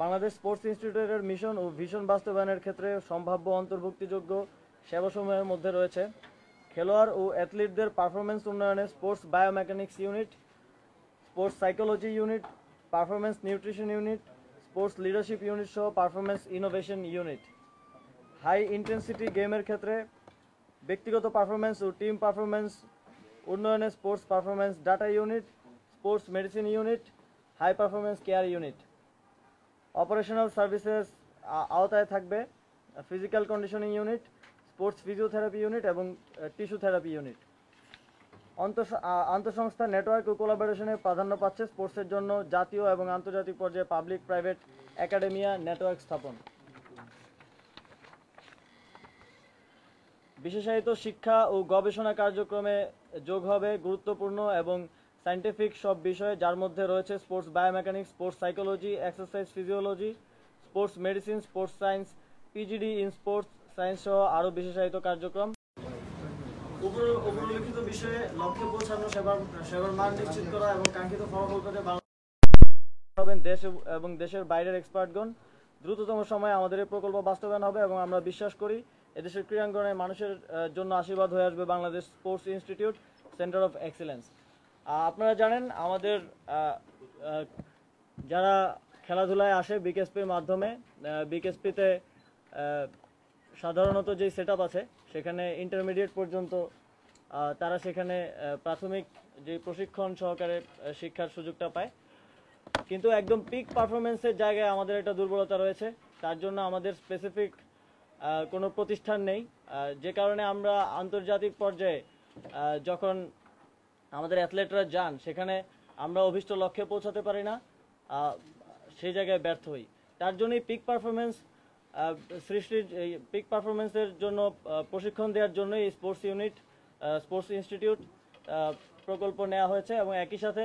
Bangladesh sports ইনস্টিটিউটের mission ও vision বাস্তবায়নের ক্ষেত্রে সম্ভাব্য অন্তর্ভুক্তিযোগ্য সেবাসমূহের মধ্যে রয়েছে খেলোয়াড় ও অ্যাথলিটদের পারফরমেন্স উন্নয়নে sports biomechanics unit, sports psychology unit, performance nutrition unit, sports leadership unit সহ performance innovation unit. High intensity গেমের ক্ষেত্রে ব্যক্তিগত পারফরমেন্স ও টিম পারফরমেন্স উন্নয়নে sports performance data unit, sports medicine unit, high performance care unit. Operational services আওতায় থাকবে physical conditioning unit, sports physiotherapy unit এবং tissue therapy unit. আন্তঃসংস্থা network ও কোলাবোরেশনে প্রাধান্য পাচ্ছে স্পোর্টসের জন্য জাতীয় এবং আন্তর্জাতিক পর্যায়ে পাবলিক প্রাইভেট একাডেমিয়া নেটওয়ার্ক স্থাপন। বিশেষায়িত শিক্ষা ও গবেষণা কার্যক্রমে যোগ হবে গুরুত্বপূর্ণ এবং সায়েন্টিফিক সব বিষয়, যার মধ্যে রয়েছে sports biomechanics, sports psychology, exercise physiology, sports medicine, sports science, PGD in sports science সহ আরও বিশেষায়িত কার্যক্রম। উপরোল্লিখিত বিষয়ে লক্ষ্যে পৌঁছানো সেবার মান নিশ্চিত করা এবং কাঙ্ক্ষিত ফলাফল পেতে হবেন দেশ এবং দেশের বাইরের এক্সপার্টগণ। দ্রুততম সময়ে আমাদের এই প্রকল্প বাস্তবায়ন হবে এবং আমরা বিশ্বাস করি এদেশের ক্রীড়াঙ্গনে মানুষের জন্য আশীর্বাদ হয়ে আসবে Bangladesh sports institute centre of excellence. আপনারা জানেন আমাদের যারা খেলাধুলায় আসে বিকেএসপির মাধ্যমে, বিকেএসপিতে সাধারণত যে সেট আছে সেখানে ইন্টারমিডিয়েট পর্যন্ত তারা সেখানে প্রাথমিক যে প্রশিক্ষণ সহকারে শিক্ষার সুযোগটা পায়, কিন্তু একদম পিক পারফরমেন্সের জায়গায় আমাদের একটা দুর্বলতা রয়েছে। তার জন্য আমাদের স্পেসিফিক কোনো প্রতিষ্ঠান নেই, যে কারণে আমরা আন্তর্জাতিক পর্যায়ে যখন আমাদের অ্যাথলেটরা যান সেখানে আমরা অভীষ্ট লক্ষ্যে পৌঁছাতে পারি না, সেই জায়গায় ব্যর্থ হই। তার জন্যই পিক পারফরমেন্সের জন্য প্রশিক্ষণ দেওয়ার জন্য এই স্পোর্টস ইনস্টিটিউট প্রকল্প নেওয়া হয়েছে এবং একই সাথে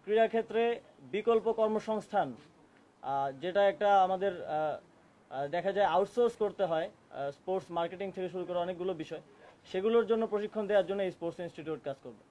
ক্রীড়াক্ষেত্রে বিকল্প কর্মসংস্থান, যেটা একটা আমাদের দেখা যায় আউটসোর্স করতে হয় স্পোর্টস মার্কেটিং থেকে শুরু করে অনেকগুলো বিষয়, সেগুলোর জন্য প্রশিক্ষণ দেওয়ার জন্য এই স্পোর্টস ইনস্টিটিউট কাজ করবে।